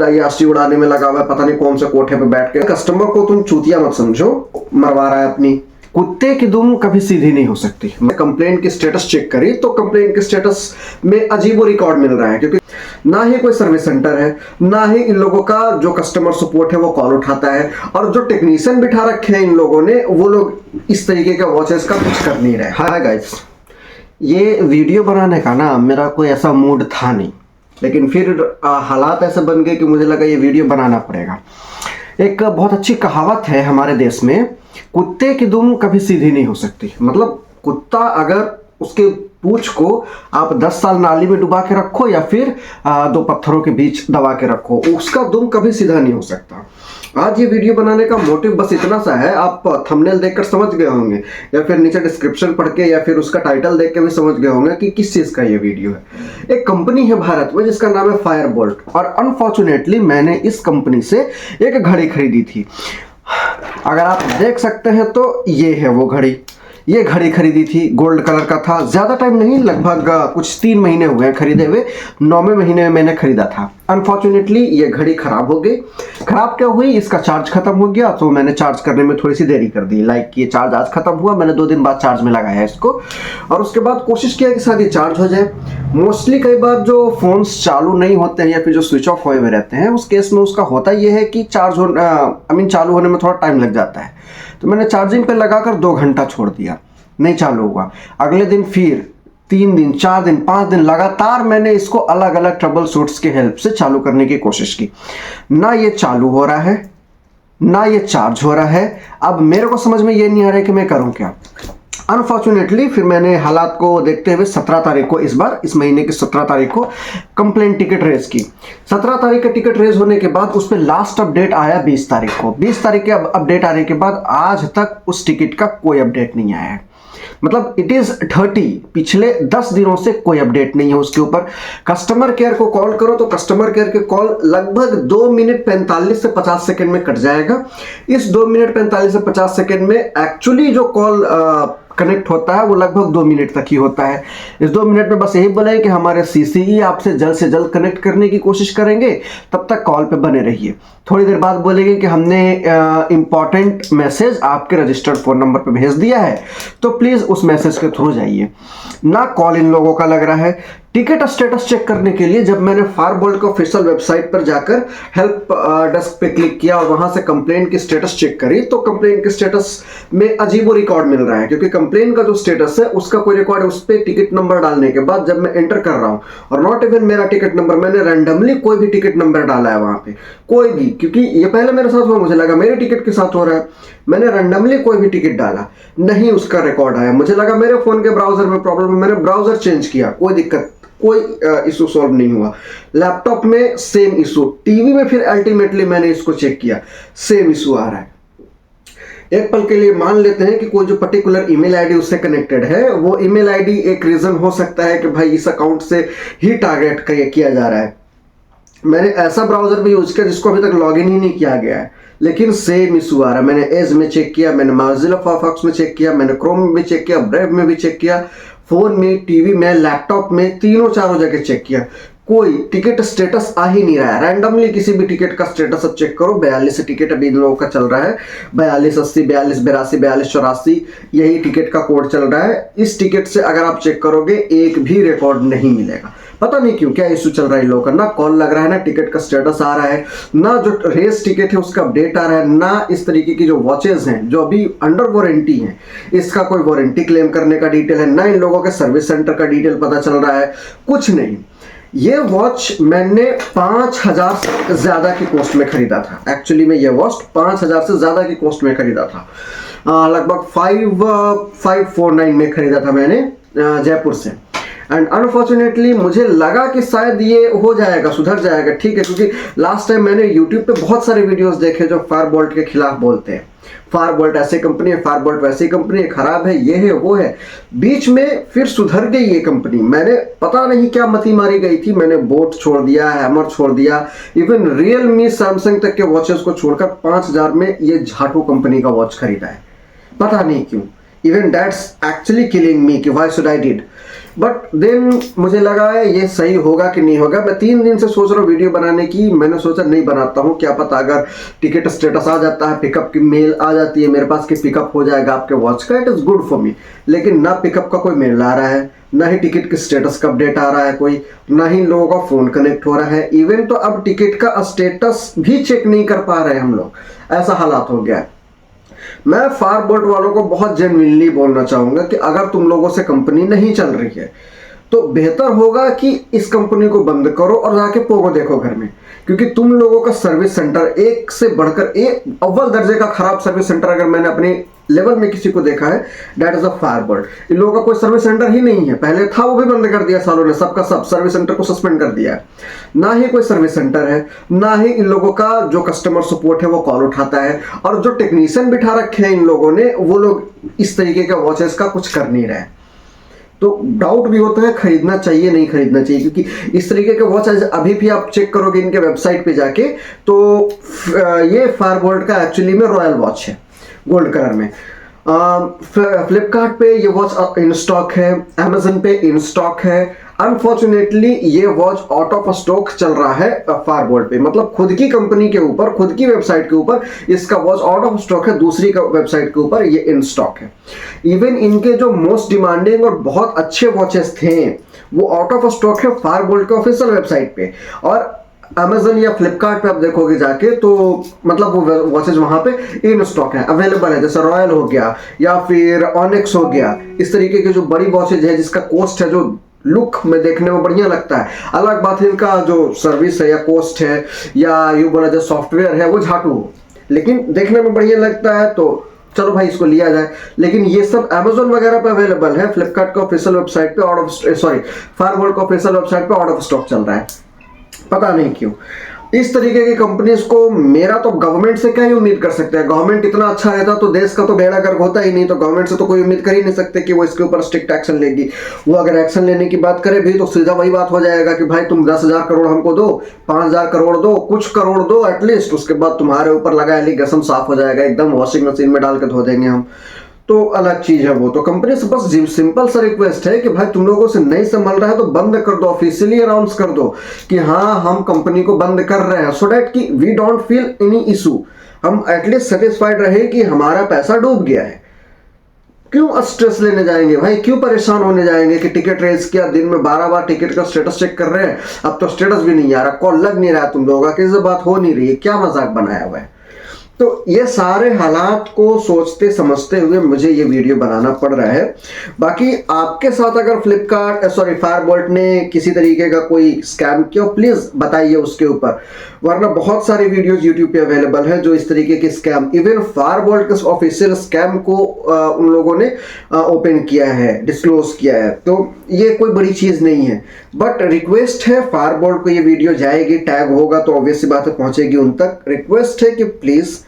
आशी उड़ाने में लगा हुआ है, पता नहीं कौन से कोठे पे बैठ के। कस्टमर को तुम चूतिया मत समझो, मरवा रहा है अपनी। कुत्ते की दुम कभी सीधी नहीं हो सकती। मैं कंप्लेंट की स्टेटस चेक करी तो कंप्लेंट के स्टेटस में अजीबो रिकॉर्ड मिल रहा है, क्योंकि ना ही कोई सर्विस सेंटर है, ना ही इन लोगों का जो कस्टमर सपोर्ट है वो कॉल उठाता है, और जो टेक्नीशियन बिठा रखे हैं इन लोगों ने, वो लोग इस तरीके का वॉचेस का कुछ कर नहीं रहे। हाय गाइस, ये वीडियो बनाने का ना मेरा कोई ऐसा मूड था नहीं, लेकिन फिर हालात ऐसे बन गए कि मुझे लगा ये वीडियो बनाना पड़ेगा। एक बहुत अच्छी कहावत है हमारे देश में, कुत्ते की दुम कभी सीधी नहीं हो सकती। मतलब कुत्ता अगर उसके पूंछ को आप 10 साल नाली में डुबा के रखो या फिर दो पत्थरों के बीच दबा के रखो, उसका दुम कभी सीधा नहीं हो सकता। आज ये वीडियो बनाने का मोटिव बस इतना सा है, आप थंबनेल देखकर समझ गए होंगे, या फिर नीचे डिस्क्रिप्शन पढ़ के या फिर उसका टाइटल देख के भी समझ गए होंगे कि किस चीज का ये वीडियो है। एक कंपनी है भारत में जिसका नाम है फायरबोल्ट, और अनफॉर्चुनेटली मैंने इस कंपनी से एक घड़ी खरीदी थी। अगर आप देख सकते हैं तो ये है वो घड़ी। ये घड़ी खरीदी थी, गोल्ड कलर का था। ज़्यादा टाइम नहीं, लगभग कुछ 3 महीने हुए हैं खरीदे हुए। 9वें महीने में मैंने खरीदा था। अनफॉर्चुनेटली ये घड़ी ख़राब हो गई। ख़राब क्या हुई, इसका चार्ज ख़त्म हो गया, तो मैंने चार्ज करने में थोड़ी सी देरी कर दी। लाइक ये चार्ज आज ख़त्म हुआ, मैंने 2 दिन बाद चार्ज में लगाया इसको, और उसके बाद कोशिश किया कि शायद ये चार्ज हो जाए। मोस्टली कई बार जो फ़ोन्स चालू नहीं होते हैं या फिर जो स्विच ऑफ हुए हुए रहते हैं, उस केस में उसका होता ये है कि चालू होने में थोड़ा टाइम लग जाता है। तो मैंने चार्जिंग पे लगाकर 2 घंटा छोड़ दिया, नहीं चालू हुआ। अगले दिन फिर 3 दिन, 4 दिन, 5 दिन लगातार मैंने इसको अलग अलग ट्रबल शूट्स की हेल्प से चालू करने की कोशिश की। ना ये चालू हो रहा है, ना ये चार्ज हो रहा है। अब मेरे को समझ में ये नहीं आ रहा है कि मैं करूं क्या। अनफॉर्चुनेटली फिर मैंने हालात को देखते हुए 17 तारीख को, इस महीने की 17 तारीख को कंप्लेंट टिकट रेज की। 17 तारीख का टिकट रेज होने के बाद उस पर लास्ट अपडेट आया 20 तारीख को। 20 तारीख के अपडेट आने के बाद आज तक उस टिकट का कोई अपडेट नहीं आया है। मतलब इट इज 30, पिछले 10 दिनों से कोई अपडेट नहीं है उसके ऊपर। कस्टमर केयर को कॉल करो तो कस्टमर केयर के कॉल लगभग 2 मिनट 45 से 50 सेकंड में कट जाएगा। इस 2 मिनट 45 से 50 सेकंड में एक्चुअली जो कॉल कनेक्ट होता है वो लगभग 2 मिनट तक ही होता है। इस 2 मिनट में बस यही बोले कि हमारे सीसीई आपसे जल्द से जल्द कनेक्ट करने की कोशिश करेंगे, तब तक कॉल पे बने रहिए। थोड़ी देर बाद बोलेंगे कि हमने इंपॉर्टेंट मैसेज आपके रजिस्टर्ड फ़ोन नंबर पे भेज दिया है, तो प्लीज़ उस मैसेज के थ्रू जाइए। ना कॉल इन लोगों का लग रहा है। टिकट स्टेटस चेक करने के लिए जब मैंने फायरबोल्ट के ऑफिशियल वेबसाइट पर जाकर हेल्प डेस्क पे क्लिक किया और वहां से कंप्लेंट की स्टेटस चेक करी, तो कंप्लेंट के स्टेटस में अजीबो रिकॉर्ड मिल रहा है, क्योंकि कंप्लेंट का जो स्टेटस है उसका कोई रिकॉर्ड है। उस पर टिकट नंबर डालने के बाद जब मैं एंटर कर रहा हूँ, और नॉट इवन मेरा टिकट नंबर, मैंने रैंडमली कोई भी टिकट नंबर डाला है वहां पे, कोई भी, क्योंकि ये पहले मेरे साथ हुआ, मुझे लगा मेरे टिकट के साथ हो रहा है। मैंने रैंडमली कोई भी टिकट डाला, नहीं उसका रिकॉर्ड आया। मुझे लगा मेरे फोन के ब्राउजर में प्रॉब्लम है, मैंने ब्राउजर चेंज किया, कोई दिक्कत, कोई इशू सॉल्व नहीं हुआ। लैपटॉप में सेम इशू, टीवी में फिर अल्टीमेटली मैंने इसको चेक किया, सेम इशू आ रहा है। एक पल के लिए मान लेते हैं कि कोई जो पर्टिकुलर ईमेल आईडी उससे कनेक्टेड है, वो ईमेल आईडी एक रीजन हो सकता है कि भाई इस अकाउंट से ही टारगेट किया जा रहा है। मैंने ऐसा ब्राउजर भी यूज किया जिसको अभी तक लॉगिन ही नहीं किया गया है, लेकिन सेम इशू आ रहा है। मैंने एज में चेक किया, मैंने मोज़िला फायरफॉक्स में चेक किया, मैंने क्रोम में भी चेक किया, ब्रेव में भी चेक किया, फोन में, टीवी में, लैपटॉप में, तीनों चारों जगह चेक किया, कोई टिकट स्टेटस आ ही नहीं रहा है। रैंडमली किसी भी टिकट का स्टेटस अब चेक करो। 42 टिकट अभी इन लोगों का चल रहा है, 4280, 4282, 4284, यही टिकट का कोड चल रहा है। इस टिकट से अगर आप चेक करोगे एक भी रिकॉर्ड नहीं मिलेगा। पता नहीं क्यों, क्या इशू चल रहा है इन लोगों का। ना कॉल लग रहा है, ना टिकट का स्टेटस आ रहा है, ना जो रेस टिकट है उसका अपडेट आ रहा है, ना इस तरीके की जो वॉचेज हैं जो अभी अंडर वारंटी हैं, इसका कोई वारंटी क्लेम करने का डिटेल है, ना इन लोगों के सर्विस सेंटर का डिटेल पता चल रहा है, कुछ नहीं। ये वॉच मैंने 5000 से ज़्यादा की कॉस्ट में खरीदा था। एक्चुअली में ये वॉच 5000 से ज़्यादा की कॉस्ट में खरीदा था। लगभग 549 में खरीदा था मैंने जयपुर से। एंड अनफॉर्चुनेटली मुझे लगा कि शायद ये हो जाएगा, सुधर जाएगा, ठीक है, क्योंकि लास्ट टाइम मैंने यूट्यूब पे बहुत सारे वीडियोस देखे जो फायरबोल्ट के खिलाफ बोलते हैं। फायरबोल्ट ऐसी कंपनी है, फायरबोल्ट वैसी कंपनी है, खराब है, ये है, वो है। बीच में फिर सुधर गई ये कंपनी। मैंने पता नहीं क्या मती मारी गई थी, मैंने बोट छोड़ दिया, हैमर छोड़ दिया, इवन रियलमी, सैमसंग तक के वॉचेस को छोड़कर 5000 में ये झाटू कंपनी का वॉच खरीदा है। पता नहीं क्यों। Even that's actually killing me कि why should I did. But then मुझे लगा है ये सही होगा कि नहीं होगा। मैं 3 दिन से सोच रहा हूँ वीडियो बनाने की, मैंने सोचा नहीं बनाता हूँ, क्या पता अगर टिकट स्टेटस आ जाता है, पिकअप की मेल आ जाती है मेरे पास कि पिकअप हो जाएगा आपके वॉच का, it is good for me. लेकिन ना पिकअप का कोई मेल आ रहा है, ना ही टिकट के स्टेटस का अपडेट आ रहा है कोई, ना ही लोगों का फ़ोन कनेक्ट हो रहा है। इवन तो अब टिकट का स्टेटस भी चेक नहीं कर पा रहे हम लोग, ऐसा हालात हो गया है। मैं फारबोल्ट वालों को बहुत जेन्युइनली बोलना चाहूँगा कि अगर तुम लोगों से कंपनी नहीं चल रही है तो बेहतर होगा कि इस कंपनी को बंद करो और जाके पोगो देखो घर में, क्योंकि तुम लोगों का सर्विस सेंटर एक से बढ़कर एक अव्वल दर्जे का खराब सर्विस सेंटर अगर मैंने अपने लेवल में किसी को देखा है, दैट इज अ फारबोल्ट। इन लोगों का कोई सर्विस सेंटर ही नहीं है, पहले था वो भी बंद कर दिया सालों ने, सबका सब सर्विस सेंटर को सस्पेंड कर दिया है। ना ही कोई सर्विस सेंटर है, ना ही इन लोगों का जो कस्टमर सपोर्ट है वो कॉल उठाता है, और जो टेक्नीशियन बिठा रखे हैं इन लोगों ने वो लोग इस तरीके का वॉचेस का कुछ कर नहीं रहे। तो डाउट भी होता है खरीदना चाहिए नहीं खरीदना चाहिए, क्योंकि इस तरीके के वॉच अभी भी आप चेक करोगे इनके वेबसाइट पे जाके तो ये फारबोल्ट का एक्चुअली में रॉयल वॉच है, गोल्ड कलर में। फ्लिपकार्ट पे ये वॉच इन स्टॉक है, अमेजन पे इन स्टॉक है। अनफॉर्चुनेटली ये वॉच आउट ऑफ स्टॉक चल रहा है फारबोल्ट पे, मतलब खुद की कंपनी के ऊपर, खुद की वेबसाइट के ऊपर इसका वॉच आउट ऑफ स्टॉक है, दूसरी का वेबसाइट के ऊपर ये इन स्टॉक है। इवन इनके जो मोस्ट डिमांडिंग और बहुत अच्छे वॉचेस थे वो आउट ऑफ स्टॉक है फारबोल्ट के ऑफिशियल वेबसाइट पे, और अमेजन या फ्लिपकार्ट पे आप देखोगे जाके तो मतलब वो वॉचेज वहां पे इन स्टॉक है, अवेलेबल है। जैसे रॉयल हो गया या फिर ऑनिक्स हो गया, इस तरीके के जो बड़ी वॉचेज है जिसका कॉस्ट है, जो लुक में देखने में बढ़िया लगता है, अलग बात है इनका जो सर्विस है या कॉस्ट है या यूं बोला जो सॉफ्टवेयर है वो झाटू हो, लेकिन देखने में बढ़िया लगता है तो चलो भाई इसको लिया जाए। लेकिन ये सब अमेजोन वगैरह पे अवेलेबल है, फ्लिपकार्ट का ऑफिशियल वेबसाइट पे आउट ऑफ फारबोल्ट का ऑफिशियल वेबसाइट पे आउट ऑफ स्टॉक चल रहा है, पता नहीं क्यों। इस तरीके की कंपनीज को मेरा तो गवर्नमेंट से क्या ही उम्मीद कर सकते हैं, गवर्नमेंट इतना अच्छा रहता तो देश का तो बेड़ा गर्क होता ही नहीं, तो गवर्नमेंट से तो कोई उम्मीद कर ही नहीं सकते कि वो इसके ऊपर स्ट्रिक्ट एक्शन लेगी। वो अगर एक्शन लेने की बात करे भी तो सीधा वही बात हो जाएगा कि भाई तुम 10,000 करोड़ हमको दो, 5,000 करोड़ दो, कुछ करोड़ दो एटलीस्ट, उसके बाद तुम्हारे ऊपर लगा एलिगेशन साफ हो जाएगा, एकदम वॉशिंग मशीन में डाल के धो देंगे हम, तो अलग चीज है वो। तो कंपनी से बस सिंपल सा रिक्वेस्ट है कि भाई तुम लोगों से नहीं संभल रहा है तो बंद कर दो, ऑफिशियली अनाउंस कर दो कि हाँ हम कंपनी को बंद कर रहे हैं, सो दैट कि we don't feel any issue, हम एटलीस्ट सेटिस्फाइड रहे कि हमारा पैसा डूब गया है। क्यों स्ट्रेस लेने जाएंगे भाई, क्यों परेशान होने जाएंगे कि टिकट रेस किया, दिन में 12 बार टिकट का स्टेटस चेक कर रहे हैं, अब तो स्टेटस भी नहीं आ रहा, कॉल लग नहीं रहा तुम लोगों का, किसी बात हो नहीं रही है, क्या मजाक बनाया हुआ है। तो ये सारे हालात को सोचते समझते हुए मुझे ये वीडियो बनाना पड़ रहा है। बाकी आपके साथ अगर फायरबोल्ट ने किसी तरीके का कोई स्कैम किया प्लीज बताइए उसके ऊपर, वरना बहुत सारी वीडियोस यूट्यूब पे अवेलेबल है जो इस तरीके के स्कैम, इवन फायरबोल्ट के ऑफिशियल स्कैम को उन लोगों ने ओपन किया है, डिस्क्लोज किया है, तो ये कोई बड़ी चीज नहीं है। बट रिक्वेस्ट है फायरबोल्ट को, ये वीडियो जाएगी, टैग होगा तो ऑब्वियस सी बात है पहुंचेगी उन तक। रिक्वेस्ट है कि प्लीज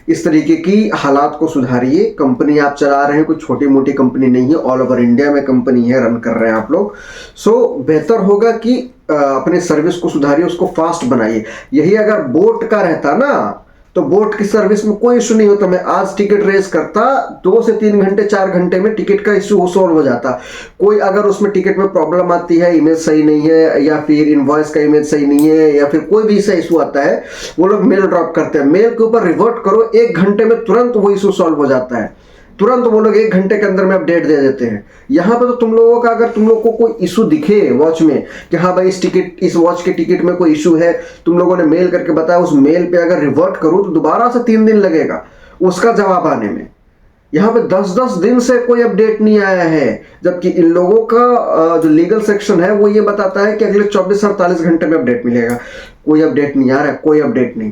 इस तरीके की हालात को सुधारिए। कंपनी आप चला रहे हैं, कोई छोटी मोटी कंपनी नहीं है, ऑल ओवर इंडिया में कंपनी है, रन कर रहे हैं आप लोग। सो बेहतर होगा कि अपने सर्विस को सुधारिए, उसको फास्ट बनाइए। यही अगर बोट का रहता ना तो बोट की सर्विस में कोई इशू नहीं होता, मैं आज टिकट रेस करता 2 से 3 घंटे 4 घंटे में टिकट का इशू सॉल्व हो जाता। कोई अगर उसमें टिकट में प्रॉब्लम आती है, इमेज सही नहीं है या फिर इनवॉइस का इमेज सही नहीं है या फिर कोई भी ऐसा इशू आता है, वो लोग मेल ड्रॉप करते हैं, मेल के ऊपर रिवर्ट करो, 1 घंटे में तुरंत वो इशू सॉल्व हो जाता है, तुरंत वो लोग 1 घंटे के अंदर में अपडेट दे देते हैं। यहाँ पे तो तुम लोगों का अगर तुम लोग को कोई इशू दिखे वॉच में कि हाँ भाई इस वॉच के टिकट में कोई इशू है, तुम लोगों ने मेल करके बताया, उस मेल पे अगर रिवर्ट करो तो दोबारा से 3 दिन लगेगा उसका जवाब आने में। यहाँ पे 10-10 दिन से कोई अपडेट नहीं आया है, जबकि इन लोगों का जो लीगल सेक्शन है वो ये बताता है कि अगले 24-48 घंटे में अपडेट मिलेगा। कोई अपडेट नहीं आ रहा है, कोई अपडेट नहीं।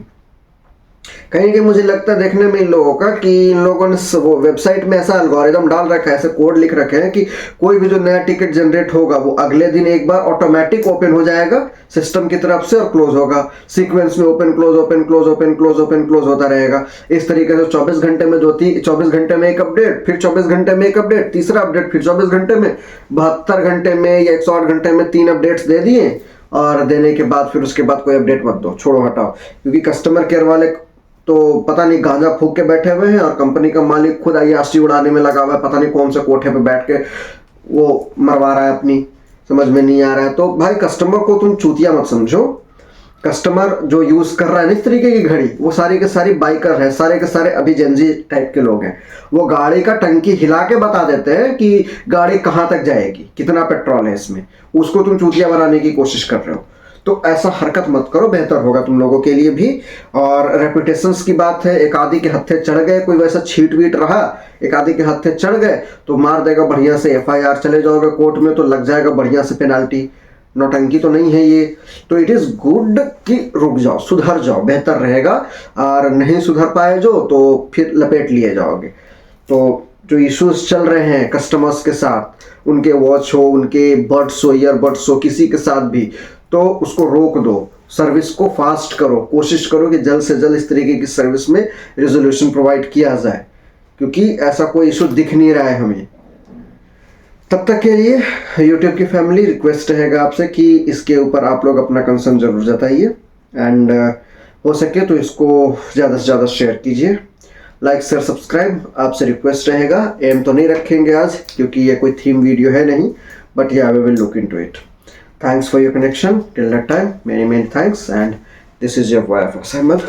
कहीं कि मुझे लगता है देखने में इन लोगों का कि इन लोगों ने वेबसाइट में ऐसा एल्गोरिदम डाल रखा है, ऐसे कोड लिख रखे हैं कि कोई भी जो नया टिकट जनरेट होगा वो अगले दिन एक बार ऑटोमेटिक ओपन हो जाएगा सिस्टम की तरफ से और क्लोज होगा, सीक्वेंस में open close open close open close open close होता रहेगा। इस तरीके से 24 घंटे में 24 घंटे में एक अपडेट, फिर 24 घंटे में एक अपडेट, तीसरा अपडेट, फिर 24 घंटे में, 72 घंटे में या 108 घंटे में 3 अपडेट्स दे दिए, और देने के बाद फिर उसके बाद कोई अपडेट मत दो, छोड़ो हटाओ। क्योंकि कस्टमर केयर वाले तो पता नहीं गांजा फूक के बैठे हुए हैं और कंपनी का मालिक खुद आईआरसी उड़ाने में लगा हुआ है, पता नहीं कौन से कोठे पे बैठ के वो मरवा रहा है अपनी, समझ में नहीं आ रहा है। तो भाई कस्टमर को तुम चूतिया मत समझो। कस्टमर जो यूज कर रहा है ना इस तरीके की घड़ी, वो सारी के सारी बाइकर है, सारे के सारे अभी जेंजी टाइप के लोग हैं। वो गाड़ी का टंकी हिला के बता देते हैं कि गाड़ी कहाँ तक जाएगी, कितना पेट्रोल है इसमें, उसको तुम चूतिया बनाने की कोशिश कर रहे हो। तो ऐसा हरकत मत करो, बेहतर होगा तुम लोगों के लिए भी। और रेपुटेशंस की बात है, एक आदि के हत्थे चढ़ गए, कोई वैसा छीट वीट रहा, एक आदि के हत्थे चढ़ गए तो मार देगा बढ़िया से FIR, चले जाओगे कोर्ट में तो लग जाएगा बढ़िया से पेनाल्टी। नौटंकी तो नहीं है ये। तो इट इज़ गुड कि रुक जाओ, सुधर जाओ, बेहतर रहेगा। और नहीं सुधर पाए जो तो फिर लपेट लिए जाओगे। तो जो इश्यूज चल रहे हैं कस्टमर्स के साथ, उनके वॉच हो, उनके बड्स हो, ईयरबड्स हो, किसी के साथ भी, तो उसको रोक दो, सर्विस को फास्ट करो, कोशिश करो कि जल्द से जल्द इस तरीके की सर्विस में रिजोल्यूशन प्रोवाइड किया जाए, क्योंकि ऐसा कोई इशू दिख नहीं रहा है हमें। तब तक के लिए YouTube की फैमिली रिक्वेस्ट रहेगा आपसे कि इसके ऊपर आप लोग अपना कंसर्न जरूर जताइए। एंड हो सके तो इसको ज़्यादा से ज़्यादा शेयर कीजिए, लाइक शेयर सब्सक्राइब आपसे रिक्वेस्ट रहेगा। एम तो नहीं रखेंगे आज क्योंकि ये कोई थीम वीडियो है नहीं, बट या we will look into it. Thanks for your connection till that time, many many thanks, and this is your boy Ahmed।